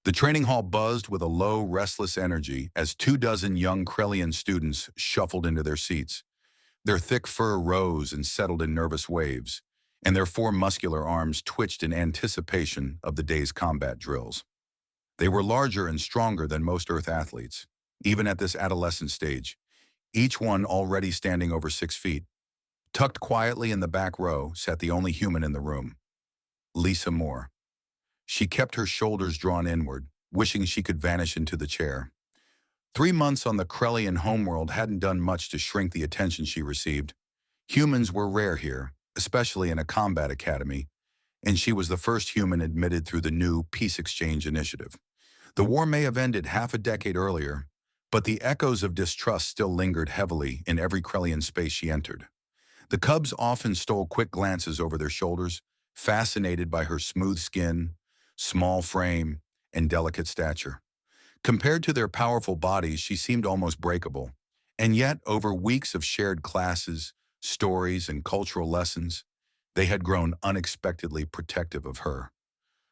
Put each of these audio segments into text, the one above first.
The training hall buzzed with a low, restless energy as 24 young Krellian students shuffled into their seats. Their thick fur rose and settled in nervous waves, and their four muscular arms twitched in anticipation of the day's combat drills. They were larger and stronger than most Earth athletes, even at this adolescent stage, each one already standing over 6 feet. Tucked quietly in the back row sat the only human in the room, Lisa Moore. She kept her shoulders drawn inward, wishing she could vanish into the chair. 3 months on the Krellian homeworld hadn't done much to shrink the attention she received. Humans were rare here, especially in a combat academy, and she was the first human admitted through the new Peace Exchange initiative. The war may have ended half a decade earlier, but the echoes of distrust still lingered heavily in every Krellian space she entered. The cubs often stole quick glances over their shoulders, fascinated by her smooth skin, small frame, and delicate stature. Compared to their powerful bodies, she seemed almost breakable. And yet, over weeks of shared classes, stories, and cultural lessons, they had grown unexpectedly protective of her.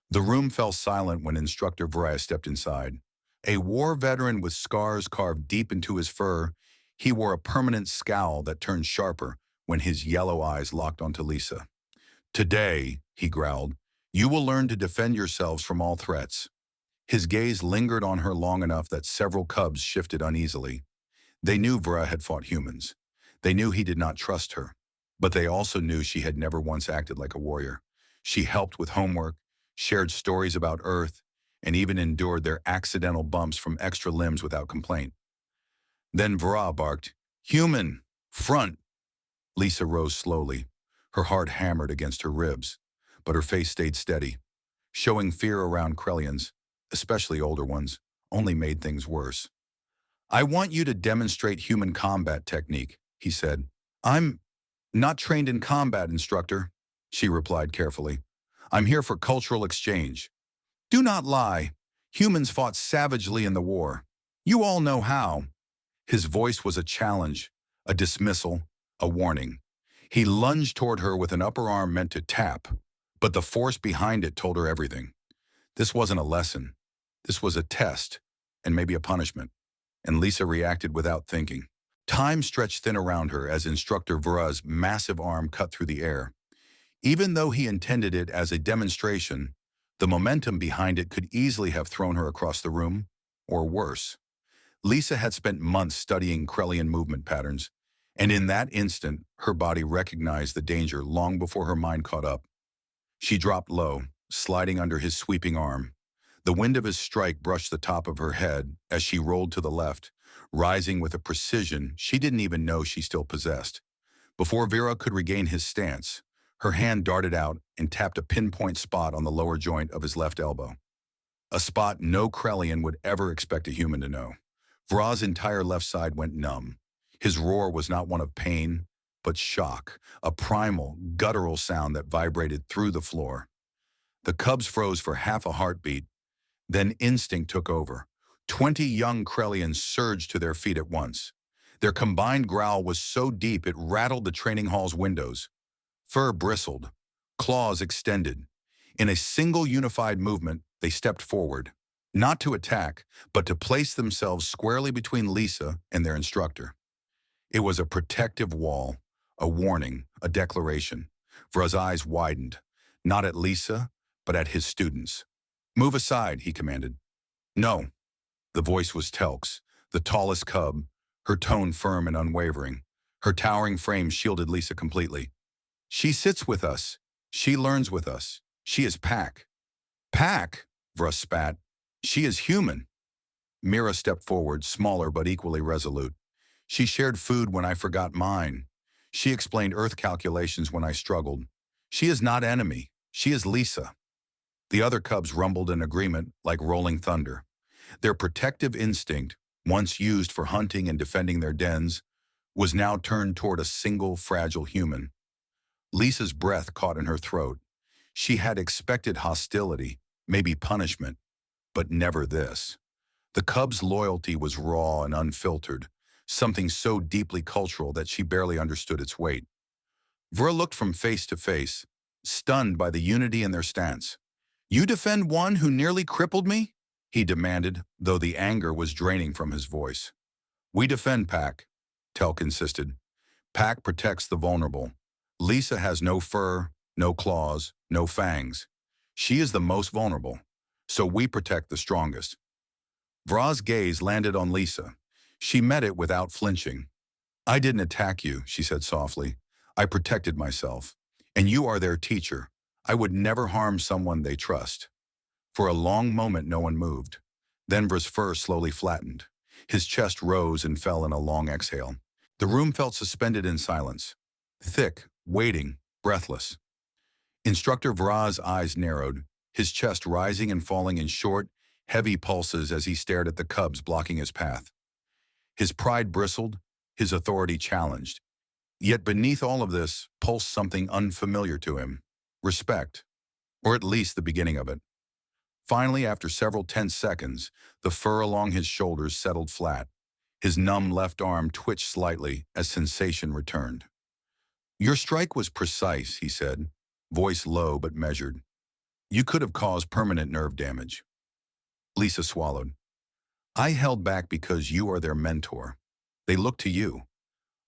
The room fell silent when Instructor Varya stepped inside. A war veteran with scars carved deep into his fur, he wore a permanent scowl that turned sharper when his yellow eyes locked onto Lisa. "Today," he growled, "you will learn to defend yourselves from all threats." His gaze lingered on her long enough that several cubs shifted uneasily. They knew Vera had fought humans. They knew he did not trust her. But they also knew she had never once acted like a warrior. She helped with homework, shared stories about Earth, and even endured their accidental bumps from extra limbs without complaint. Then Vera barked, "Human! Front!" Lisa rose slowly. Her heart hammered against her ribs, but her face stayed steady. Showing fear around Krellians, especially older ones, only made things worse. "I want you to demonstrate human combat technique," he said. "I'm not trained in combat, Instructor," she replied carefully. "I'm here for cultural exchange." "Do not lie. Humans fought savagely in the war. You all know how." His voice was a challenge, a dismissal, a warning. He lunged toward her with an upper arm meant to tap, but the force behind it told her everything. This wasn't a lesson. This was a test, and maybe a punishment. And Lisa reacted without thinking. Time stretched thin around her as Instructor Vera's massive arm cut through the air. Even though he intended it as a demonstration, the momentum behind it could easily have thrown her across the room, or worse. Lisa had spent months studying Krellian movement patterns, and in that instant, her body recognized the danger long before her mind caught up. She dropped low, sliding under his sweeping arm. The wind of his strike brushed the top of her head as she rolled to the left, rising with a precision she didn't even know she still possessed. Before Vera could regain his stance, her hand darted out and tapped a pinpoint spot on the lower joint of his left elbow. A spot no Krellian would ever expect a human to know. Vera's entire left side went numb. His roar was not one of pain, but shock, a primal, guttural sound that vibrated through the floor. The cubs froze for half a heartbeat. Then instinct took over. 20 young Krellians surged to their feet at once. Their combined growl was so deep it rattled the training hall's windows. Fur bristled, claws extended. In a single unified movement, they stepped forward, not to attack, but to place themselves squarely between Lisa and their instructor. It was a protective wall, a warning, a declaration. Vera's eyes widened, not at Lisa, but at his students. "Move aside," he commanded. "No." The voice was Telk's, the tallest cub, her tone firm and unwavering. Her towering frame shielded Lisa completely. "She sits with us. She learns with us. She is Pack." "Pack?" Vera spat. "She is human." Mira stepped forward, smaller but equally resolute. "She shared food when I forgot mine. She explained Earth calculations when I struggled. She is not enemy. She is Lisa." The other cubs rumbled in agreement like rolling thunder. Their protective instinct, once used for hunting and defending their dens, was now turned toward a single fragile human. Lisa's breath caught in her throat. She had expected hostility, maybe punishment, but never this. The cub's loyalty was raw and unfiltered, something so deeply cultural that she barely understood its weight. Vera looked from face to face, stunned by the unity in their stance. "You defend one who nearly crippled me?" he demanded, though the anger was draining from his voice. We defend Pack, Telk insisted. Pack protects the vulnerable. Lisa has no fur, no claws, no fangs. She is the most vulnerable, so we protect the strongest. Vra's gaze landed on Lisa. She met it without flinching. I didn't attack you, she said softly. I protected myself. And you are their teacher. I would never harm someone they trust. For a long moment no one moved. Then Vra's fur slowly flattened. His chest rose and fell in a long exhale. The room felt suspended in silence. Thick, waiting, breathless. Instructor Vra's eyes narrowed, his chest rising and falling in short, heavy pulses as he stared at the cubs blocking his path. His pride bristled, his authority challenged. Yet beneath all of this pulsed something unfamiliar to him. Respect. Or at least the beginning of it. Finally, after several tense seconds, the fur along his shoulders settled flat. His numb left arm twitched slightly as sensation returned. Your strike was precise, he said, voice low but measured. You could have caused permanent nerve damage. Lisa swallowed. I held back because you are their mentor. They look to you.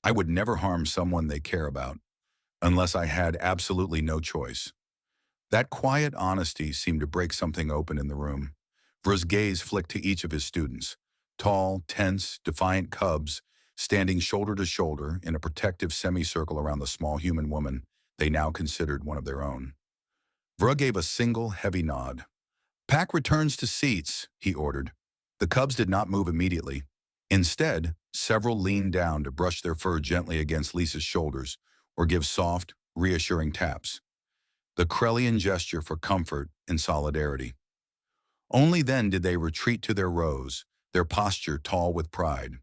I would never harm someone they care about, unless I had absolutely no choice. That quiet honesty seemed to break something open in the room. Vra's gaze flicked to each of his students, tall, tense, defiant cubs, standing shoulder to shoulder in a protective semicircle around the small human woman they now considered one of their own. Vra gave a single, heavy nod. Pack returns to seats, he ordered. The cubs did not move immediately. Instead, several leaned down to brush their fur gently against Lisa's shoulders or give soft, reassuring taps. The Krellian gesture for comfort and solidarity. Only then did they retreat to their rows, their posture tall with pride.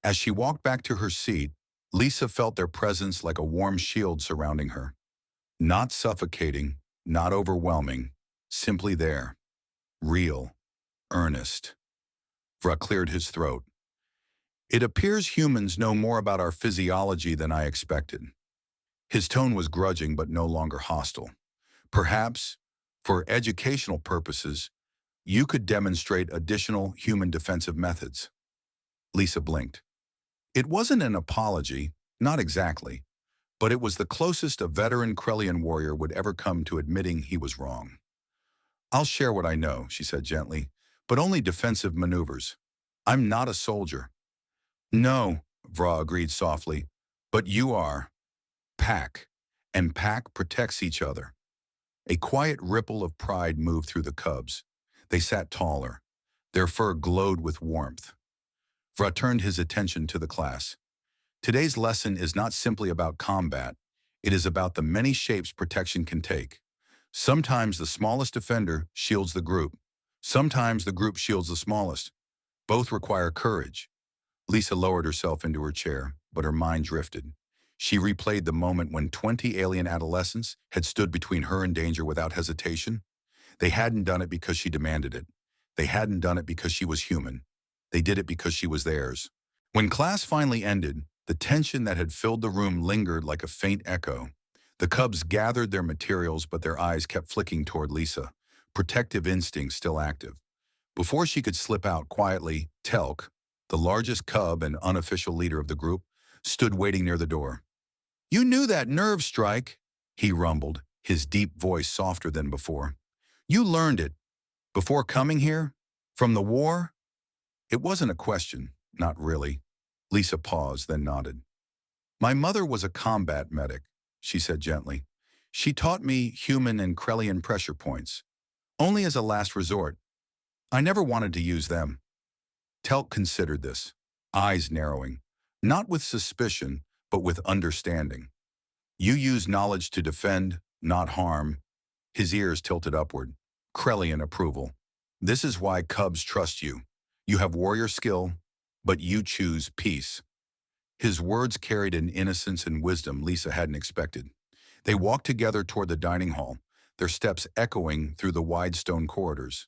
As she walked back to her seat, Lisa felt their presence like a warm shield surrounding her. Not suffocating, not overwhelming, simply there. Real, earnest. Vra cleared his throat. It appears humans know more about our physiology than I expected. His tone was grudging but no longer hostile. Perhaps, for educational purposes, you could demonstrate additional human defensive methods. Lisa blinked. It wasn't an apology, not exactly, but it was the closest a veteran Krellian warrior would ever come to admitting he was wrong. I'll share what I know, she said gently, but only defensive maneuvers. I'm not a soldier. No, Vra agreed softly, but you are. Pack, and Pack protects each other. A quiet ripple of pride moved through the cubs. They sat taller. Their fur glowed with warmth. Vra turned his attention to the class. Today's lesson is not simply about combat. It is about the many shapes protection can take. Sometimes the smallest defender shields the group. Sometimes the group shields the smallest. Both require courage. Lisa lowered herself into her chair, but her mind drifted. She replayed the moment when 20 alien adolescents had stood between her and danger without hesitation. They hadn't done it because she demanded it. They hadn't done it because she was human. They did it because she was theirs. When class finally ended, the tension that had filled the room lingered like a faint echo. The cubs gathered their materials, but their eyes kept flicking toward Lisa, protective instincts still active. Before she could slip out quietly, Telk, the largest cub and unofficial leader of the group, stood waiting near the door. You knew that nerve strike, he rumbled, his deep voice softer than before. You learned it. Before coming here? From the war? It wasn't a question, not really. Lisa paused, then nodded. My mother was a combat medic, she said gently. She taught me human and Krellian pressure points, only as a last resort. I never wanted to use them. Telk considered this, eyes narrowing, not with suspicion, but with understanding. You use knowledge to defend, not harm. His ears tilted upward. Krellian approval. This is why cubs trust you. You have warrior skill, but you choose peace. His words carried an innocence and wisdom Lisa hadn't expected. They walked together toward the dining hall, their steps echoing through the wide stone corridors.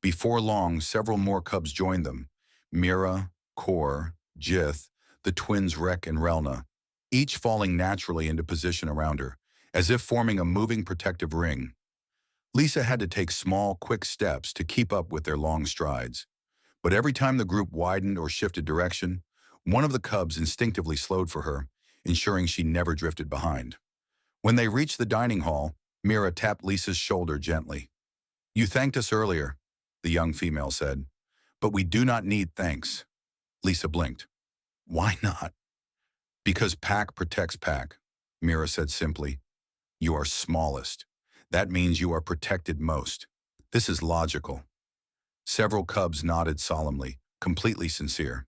Before long, several more cubs joined them. Mira, Kor, Jith, the twins Rek and Relna, each falling naturally into position around her, as if forming a moving protective ring. Lisa had to take small, quick steps to keep up with their long strides. But every time the group widened or shifted direction, one of the cubs instinctively slowed for her, ensuring she never drifted behind. When they reached the dining hall, Mira tapped Lisa's shoulder gently. "You thanked us earlier," the young female said. "But we do not need thanks." Lisa blinked. "Why not?" "Because pack protects pack," Mira said simply. "You are smallest. That means you are protected most. This is logical." Several cubs nodded solemnly, completely sincere.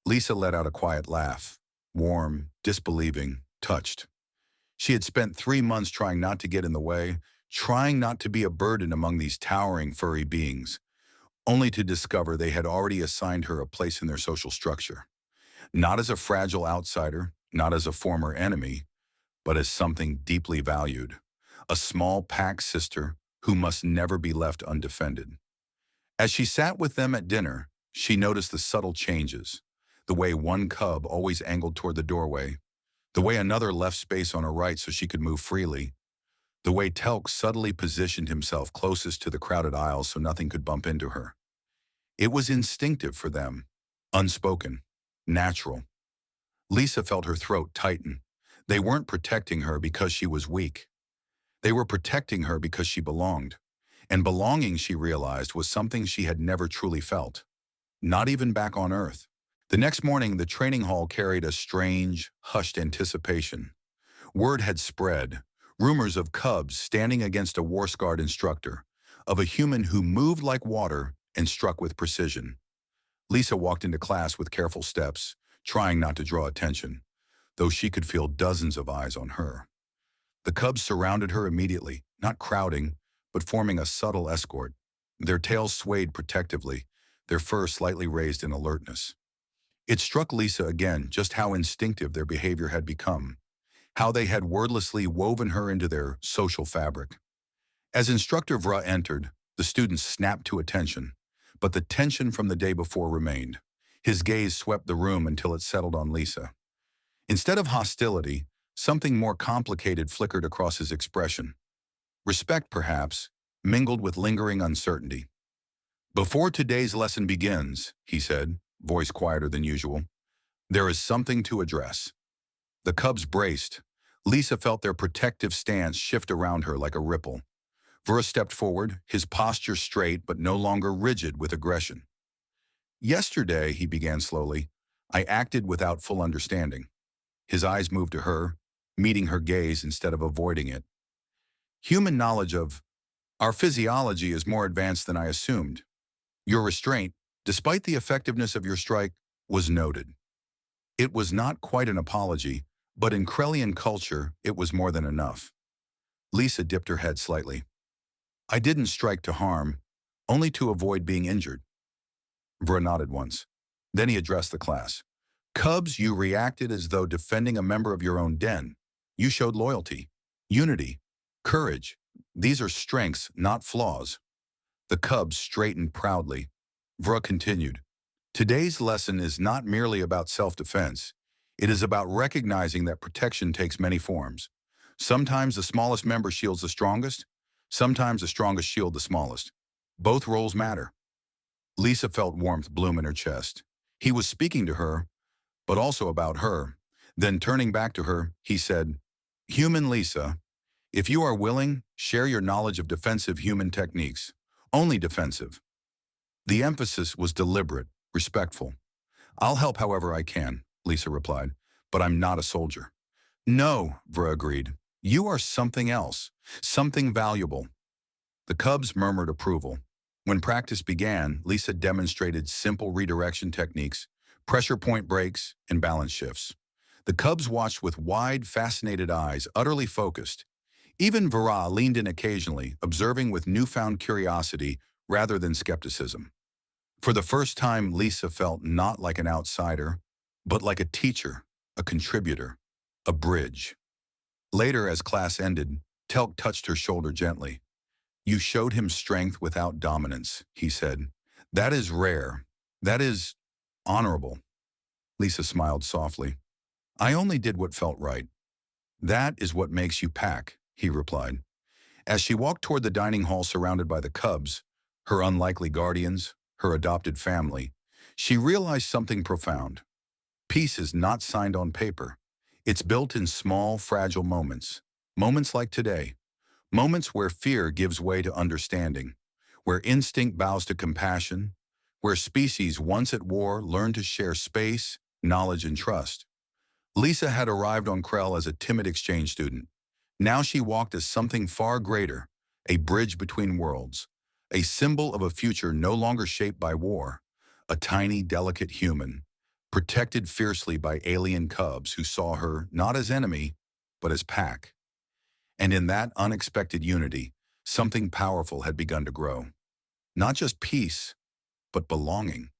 Lisa let out a quiet laugh, warm, disbelieving, touched. She had spent 3 months trying not to get in the way, trying not to be a burden among these towering furry beings, only to discover they had already assigned her a place in their social structure. Not as a fragile outsider, not as a former enemy, but as something deeply valued. A small pack sister who must never be left undefended. As she sat with them at dinner, she noticed the subtle changes. The way one cub always angled toward the doorway, the way another left space on her right so she could move freely, the way Telk subtly positioned himself closest to the crowded aisles so nothing could bump into her. It was instinctive for them, unspoken, natural. Lisa felt her throat tighten. They weren't protecting her because she was weak. They were protecting her because she belonged. And belonging, she realized, was something she had never truly felt. Not even back on Earth. The next morning, the training hall carried a strange, hushed anticipation. Word had spread, rumors of cubs standing against a war-scarred instructor, of a human who moved like water and struck with precision. Lisa walked into class with careful steps, trying not to draw attention, though she could feel dozens of eyes on her. The cubs surrounded her immediately, not crowding, but forming a subtle escort. Their tails swayed protectively, their fur slightly raised in alertness. It struck Lisa again just how instinctive their behavior had become, how they had wordlessly woven her into their social fabric. As Instructor Vra entered, the students snapped to attention, but the tension from the day before remained. His gaze swept the room until it settled on Lisa. Instead of hostility, something more complicated flickered across his expression. Respect, perhaps, mingled with lingering uncertainty. "Before today's lesson begins," he said, voice quieter than usual, "there is something to address." The cubs braced. Lisa felt their protective stance shift around her like a ripple. Vera stepped forward, his posture straight but no longer rigid with aggression. "Yesterday," he began slowly, "I acted without full understanding." His eyes moved to her, meeting her gaze instead of avoiding it. "Human knowledge of our physiology is more advanced than I assumed. Your restraint, despite the effectiveness of your strike, was noted." It was not quite an apology, but in Krellian culture, it was more than enough. Lisa dipped her head slightly. "I didn't strike to harm, only to avoid being injured." Vera nodded once. Then he addressed the class. "Cubs, you reacted as though defending a member of your own den. You showed loyalty, unity, courage. These are strengths, not flaws." The cubs straightened proudly. Vera continued, "Today's lesson is not merely about self-defense. It is about recognizing that protection takes many forms. Sometimes the smallest member shields the strongest. Sometimes the strongest shield the smallest. Both roles matter." Lisa felt warmth bloom in her chest. He was speaking to her, but also about her. Then turning back to her, he said, "Human Lisa, if you are willing, share your knowledge of defensive human techniques. Only defensive." The emphasis was deliberate, respectful. "I'll help however I can," Lisa replied, "but I'm not a soldier." "No," Vera agreed. "You are something else, something valuable." The cubs murmured approval. When practice began, Lisa demonstrated simple redirection techniques, pressure point breaks, and balance shifts. The cubs watched with wide, fascinated eyes, utterly focused. Even Vera leaned in occasionally, observing with newfound curiosity rather than skepticism. For the first time, Lisa felt not like an outsider, but like a teacher, a contributor, a bridge. Later, as class ended, Telk touched her shoulder gently. "You showed him strength without dominance," he said. "That is rare. That is honorable." Lisa smiled softly. "I only did what felt right." "That is what makes you pack," he replied. As she walked toward the dining hall surrounded by the cubs, her unlikely guardians, her adopted family, she realized something profound. Peace is not signed on paper. It's built in small, fragile moments. Moments like today. Moments where fear gives way to understanding, where instinct bows to compassion, where species once at war learn to share space, knowledge, and trust. Lisa had arrived on Krell as a timid exchange student. Now she walked as something far greater, a bridge between worlds, a symbol of a future no longer shaped by war, a tiny, delicate human, protected fiercely by alien cubs who saw her not as enemy, but as pack. And in that unexpected unity, something powerful had begun to grow. Not just peace, but belonging.